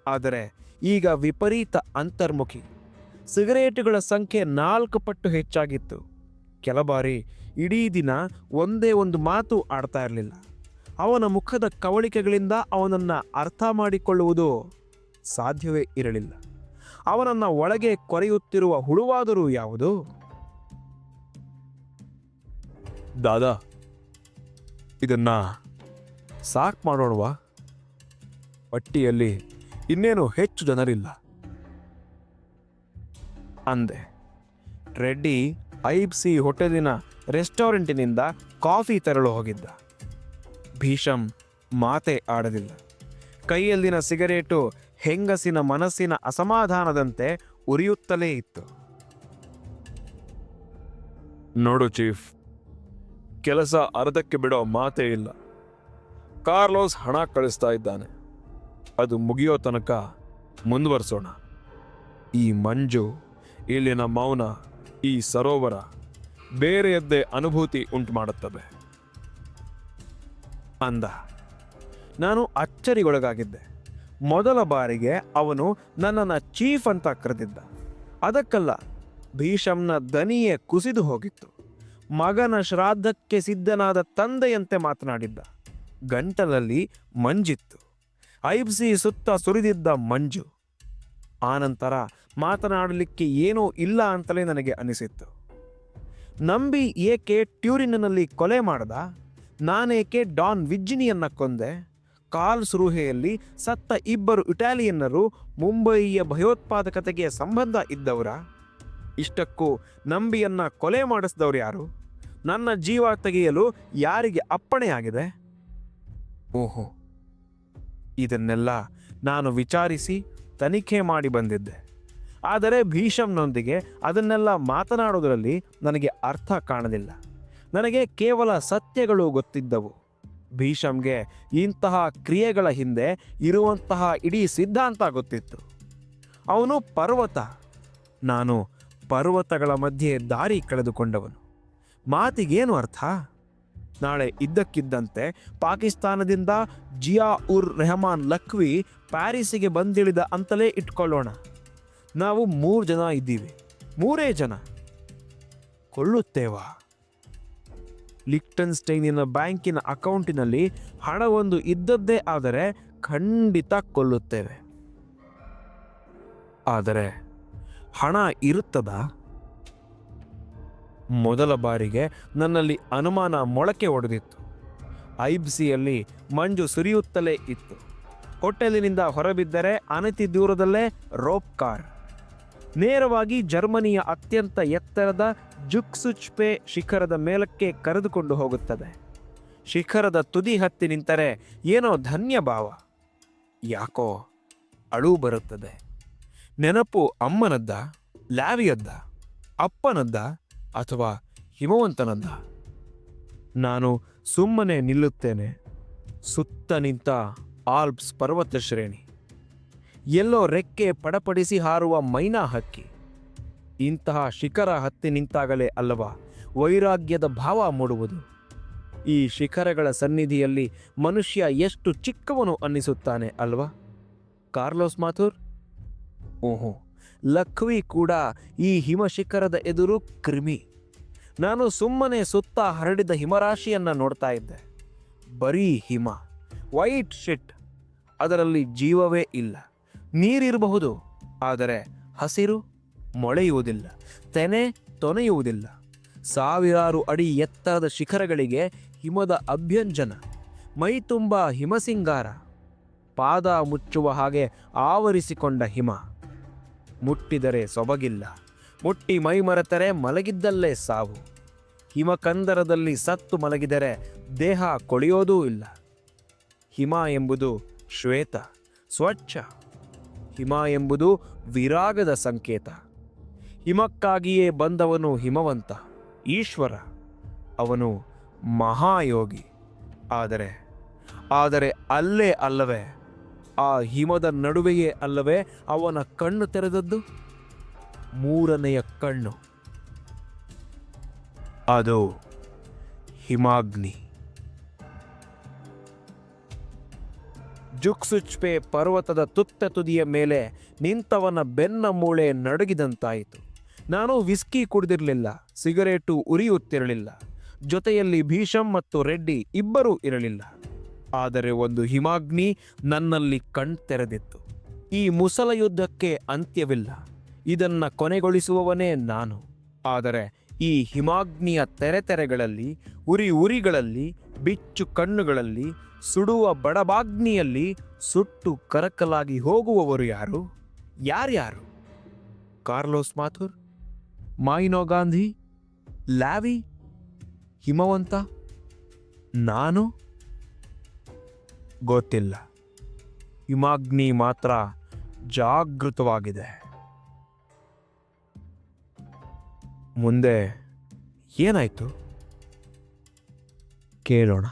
ಆದರೆ ಈಗ ವಿಪರೀತ ಅಂತರ್ಮುಖಿ. ಸಿಗರೇಟುಗಳ ಸಂಖ್ಯೆ 4 ಪಟ್ಟು ಹೆಚ್ಚಾಗಿತ್ತು. ಕೆಲ ಬಾರಿ ಇಡೀ ದಿನ ಒಂದೇ ಒಂದು ಮಾತು ಆಡ್ತಾ ಇರಲಿಲ್ಲ. ಅವನ ಮುಖದ ಕವಳಿಕೆಗಳಿಂದ ಅವನನ್ನು ಅರ್ಥ ಮಾಡಿಕೊಳ್ಳುವುದು ಸಾಧ್ಯವೇ ಇರಲಿಲ್ಲ. ಅವನನ್ನು ಒಳಗೆ ಕೊರೆಯುತ್ತಿರುವ ಹುಳುವಾದರೂ ಯಾವುದು? ದಾದಾ, ಇದನ್ನ ಸಾಕ್ ಮಾಡೋಣವಾ? ಪಟ್ಟಿಯಲ್ಲಿ ಇನ್ನೇನು ಹೆಚ್ಚು ಜನರಿಲ್ಲ ಅಂದೆ. ರೆಡ್ಡಿ ಐಬ್ಸಿ ಹೋಟೆಲಿನ ರೆಸ್ಟೋರೆಂಟಿನಿಂದ ಕಾಫಿ ತರಲು ಹೋಗಿದ್ದ. ಭೀಷಮ್ ಮಾತೆ ಆಡಲಿಲ್ಲ. ಕೈಯಲ್ಲಿನ ಸಿಗರೇಟು ಹೆಂಗಸಿನ ಮನಸ್ಸಿನ ಅಸಮಾಧಾನದಂತೆ ಉರಿಯುತ್ತಲೇ ಇತ್ತು. ನೋಡು ಚೀಫ್, ಕೆಲಸ ಅರ್ಧಕ್ಕೆ ಬಿಡೋ ಮಾತೇ ಇಲ್ಲ. ಕಾರ್ಲೋಸ್ ಹಣ ಕಳಿಸ್ತಾ ಇದ್ದಾನೆ. ಅದು ಮುಗಿಯೋ ತನಕ ಮುಂದುವರಿಸೋಣ. ಈ ಮಂಜು, ಇಲ್ಲಿನ ಮೌನ, ಈ ಸರೋವರ ಬೇರೆಯದ್ದೇ ಅನುಭೂತಿ ಉಂಟು ಮಾಡುತ್ತವೆ ಅಂದ. ನಾನು ಅಚ್ಚರಿಗೊಳಗಾಗಿದ್ದೆ. ಮೊದಲ ಬಾರಿಗೆ ಅವನು ನನ್ನನ್ನು ಚೀಫ್ ಅಂತ ಕರೆದಿದ್ದ. ಅದಕ್ಕಲ್ಲ, ಭೀಷಮ್ನ ದನಿಯೇ ಕುಸಿದು ಹೋಗಿತ್ತು. ಮಗನ ಶ್ರಾದ್ದಕ್ಕೆ ಸಿದ್ಧನಾದ ತಂದೆಯಂತೆ ಮಾತನಾಡಿದ್ದ. ಗಂಟಲಲ್ಲಿ ಮಂಜಿತ್ತು. ಐಬ್ಸಿ ಸುತ್ತ ಸುರಿದಿದ್ದ ಮಂಜು. ಆನಂತರ ಮಾತನಾಡಲಿಕ್ಕೆ ಏನೂ ಇಲ್ಲ ಅಂತಲೇ ನನಗೆ ಅನಿಸಿತ್ತು. ನಂಬಿ ಏಕೆ ಟ್ಯೂರಿನ್ನಲ್ಲಿ ಕೊಲೆ ಮಾಡ್ದ? ನಾನೇಕೆ ಡಾನ್ ವಿಜ್ಜಿನಿಯನ್ನ ಕೊಂದೆ? ಕಾರ್ಲ್ಸ್ರೂಹೆಯಲ್ಲಿ ಸತ್ತ ಇಬ್ಬರು ಇಟಾಲಿಯನ್ನರು ಮುಂಬಯಿಯ ಭಯೋತ್ಪಾದಕತೆಗೆ ಸಂಬಂಧ ಇದ್ದವರ? ಇಷ್ಟಕ್ಕೂ ನಂಬಿಯನ್ನ ಕೊಲೆ ಮಾಡಿಸಿದವರು ಯಾರು? ನನ್ನ ಜೀವ ತೆಗೆಯಲು ಯಾರಿಗೆ ಅಪ್ಪಣೆಯಾಗಿದೆ? ಓಹೋ, ಇದನ್ನೆಲ್ಲ ನಾನು ವಿಚಾರಿಸಿ ತನಿಖೆ ಮಾಡಿ ಬಂದಿದ್ದೆ. ಆದರೆ ಭೀಷಮ್ನೊಂದಿಗೆ ಅದನ್ನೆಲ್ಲ ಮಾತನಾಡೋದರಲ್ಲಿ ನನಗೆ ಅರ್ಥ ಕಾಣಲಿಲ್ಲ. ನನಗೆ ಕೇವಲ ಸತ್ಯಗಳು ಗೊತ್ತಿದ್ದವು. ಭೀಷಮ್ಗೆ ಇಂತಹ ಕ್ರಿಯೆಗಳ ಹಿಂದೆ ಇರುವಂತಹ ಇಡೀ ಸಿದ್ಧಾಂತ ಗೊತ್ತಿತ್ತು. ಅವನು ಪರ್ವತ, ನಾನು ಪರ್ವತಗಳ ಮಧ್ಯೆ ದಾರಿ ಕಳೆದುಕೊಂಡವನು. ಮಾತಿಗೇನು ಅರ್ಥ? ನಾಳೆ ಇದ್ದಕ್ಕಿದ್ದಂತೆ ಪಾಕಿಸ್ತಾನದಿಂದ ಜಿಯಾ ಉರ್ ರೆಹಮಾನ್ ಲಖ್ವಿ ಪ್ಯಾರಿಸಿಗೆ ಬಂದಿಳಿದ ಅಂತಲೇ ಇಟ್ಕೊಳ್ಳೋಣ. ನಾವು 3 ಜನ ಇದ್ದೀವಿ. 3 ಜನ ಕೊಳ್ಳುತ್ತೇವಾ? ಲಿಕ್ಟನ್ಸ್ಟೈನಿನ ಬ್ಯಾಂಕಿನ ಅಕೌಂಟಿನಲ್ಲಿ ಹಣವೊಂದು ಇದ್ದದ್ದೇ ಆದರೆ ಖಂಡಿತ ಕೊಲ್ಲುತ್ತೇವೆ. ಆದರೆ ಹಣ ಇರುತ್ತದಾ? ಮೊದಲ ಬಾರಿಗೆ ನನ್ನಲ್ಲಿ ಅನುಮಾನ ಮೊಳಕೆ ಒಡೆದಿತ್ತು. ಐಬ್ಸಿಯಲ್ಲಿ ಮಂಜು ಸುರಿಯುತ್ತಲೇ ಇತ್ತು. ಹೋಟೆಲಿನಿಂದ ಹೊರಬಿದ್ದರೆ ಅನತಿ ದೂರದಲ್ಲೇ ರೋಪ್ ಕಾರ್ ನೇರವಾಗಿ ಜರ್ಮನಿಯ ಅತ್ಯಂತ ಎತ್ತರದ ಜುಕ್ಸುಚ್ಪೆ ಶಿಖರದ ಮೇಲಕ್ಕೆ ಕರೆದುಕೊಂಡು ಹೋಗುತ್ತದೆ. ಶಿಖರದ ತುದಿ ಹತ್ತಿ ನಿಂತರೆ ಏನೋ ಧನ್ಯ ಭಾವ. ಯಾಕೋ ಅಳು ಬರುತ್ತದೆ. ನೆನಪು ಅಮ್ಮನದ್ದ, ಲ್ಯಾವಿಯದ್ದ, ಅಪ್ಪನದ್ದ ಅಥವಾ ಹಿಮವಂತನದ್ದ? ನಾನು ಸುಮ್ಮನೆ ನಿಲ್ಲುತ್ತೇನೆ. ಸುತ್ತ ನಿಂತ ಆಲ್ಪ್ಸ್ ಪರ್ವತ ಶ್ರೇಣಿ, ಎಲ್ಲೋ ರೆಕ್ಕೆ ಪಡಪಡಿಸಿ ಹಾರುವ ಮೈನಾ ಹಕ್ಕಿ. ಇಂತಹ ಶಿಖರ ಹತ್ತಿ ನಿಂತಾಗಲೇ ಅಲ್ಲವಾ ವೈರಾಗ್ಯದ ಭಾವ ಮೂಡುವುದು. ಈ ಶಿಖರಗಳ ಸನ್ನಿಧಿಯಲ್ಲಿ ಮನುಷ್ಯ ಎಷ್ಟು ಚಿಕ್ಕವನು ಅನ್ನಿಸುತ್ತಾನೆ ಅಲ್ವಾ? ಕಾರ್ಲೋಸ್ ಮಾಥುರ್? ಓಹೋ, ಲಖ್ವಿ ಕೂಡ ಈ ಹಿಮಶಿಖರದ ಎದುರು ಕ್ರಿಮಿ. ನಾನು ಸುಮ್ಮನೆ ಸುತ್ತ ಹರಡಿದ ಹಿಮರಾಶಿಯನ್ನು ನೋಡ್ತಾ ಇದ್ದೆ. ಬರೀ ಹಿಮ, ವೈಟ್ ಶಿಟ್. ಅದರಲ್ಲಿ ಜೀವವೇ ಇಲ್ಲ. ನೀರಿರಬಹುದು, ಆದರೆ ಹಸಿರು ಮೊಳೆಯುವುದಿಲ್ಲ, ತೆನೆ ತೊನೆಯುವುದಿಲ್ಲ. ಸಾವಿರಾರು ಅಡಿ ಎತ್ತರದ ಶಿಖರಗಳಿಗೆ ಹಿಮದ ಅಭ್ಯಂಜನ, ಮೈ ತುಂಬ ಹಿಮಸಿಂಗಾರ, ಪಾದ ಮುಚ್ಚುವ ಹಾಗೆ ಆವರಿಸಿಕೊಂಡ ಹಿಮ. ಮುಟ್ಟಿದರೆ ಸೊಬಗಿಲ್ಲ, ಮುಟ್ಟಿ ಮೈ ಮರೆತರೆ ಮಲಗಿದ್ದಲ್ಲೇ ಸಾವು. ಹಿಮಕಂದರದಲ್ಲಿ ಸತ್ತು ಮಲಗಿದರೆ ದೇಹ ಕೊಳೆಯೋದೂ ಇಲ್ಲ. ಹಿಮ ಎಂಬುದು ಶ್ವೇತ, ಸ್ವಚ್ಛ. ಹಿಮ ಎಂಬುದು ವಿರಾಗದ ಸಂಕೇತ. ಹಿಮಕ್ಕಾಗಿಯೇ ಬಂದವನು ಹಿಮವಂತ, ಈಶ್ವರ. ಅವನು ಮಹಾಯೋಗಿ. ಆದರೆ ಅಲ್ಲೇ ಅಲ್ಲವೇ, ಆ ಹಿಮದ ನಡುವೆಯೇ ಅಲ್ಲವೇ ಅವನ ಕಣ್ಣು ತೆರೆದದ್ದು? 3ನೆಯ ಕಣ್ಣು. ಅದು ಹಿಮಾಗ್ನಿ. ಜುಕ್ಸುಚ್ಪೆ ಪರ್ವತದ ತುತ್ತ ತುದಿಯ ಮೇಲೆ ನಿಂತವನ ಬೆನ್ನ ಮೂಳೆ ನಡುಗಿದಂತಾಯಿತು. ನಾನು ವಿಸ್ಕಿ ಕುಡಿದಿರಲಿಲ್ಲ, ಸಿಗರೇಟು ಉರಿಯುತ್ತಿರಲಿಲ್ಲ. ಜೊತೆಯಲ್ಲಿ ಭೀಷಮ್ ಮತ್ತು ರೆಡ್ಡಿ ಇಬ್ಬರೂ ಇರಲಿಲ್ಲ. ಆದರೆ ಒಂದು ಹಿಮಾಗ್ನಿ ನನ್ನಲ್ಲಿ ಕಣ್ತೆರೆದಿತ್ತು. ಈ ಮುಸಲ ಯುದ್ಧಕ್ಕೆ ಅಂತ್ಯವಿಲ್ಲ. ಇದನ್ನು ಕೊನೆಗೊಳಿಸುವವನೇ ನಾನು. ಆದರೆ ಈ ಹಿಮಾಗ್ನಿಯ ತೆರೆಗಳಲ್ಲಿ, ಉರಿಗಳಲ್ಲಿ, ಬಿಚ್ಚು ಕಣ್ಣುಗಳಲ್ಲಿ, ಸುಡುವ ಬಡಬಾಗ್ನಿಯಲ್ಲಿ ಸುಟ್ಟು ಕರಕಲಾಗಿ ಹೋಗುವವರು ಯಾರು? ಯಾರ್ಯಾರು? ಕಾರ್ಲೋಸ್ ಮಾಥುರ್, ಮಾಯಿನೋ ಗಾಂಧಿ, ಲ್ಯಾವಿ, ಹಿಮವಂತ, ನಾನು? ಗೊತ್ತಿಲ್ಲ. ಹಿಮಾಗ್ನಿ ಮಾತ್ರ ಜಾಗೃತವಾಗಿದೆ. ಮುಂದೆ ಏನಾಯ್ತು ಕೇಳೋಣ.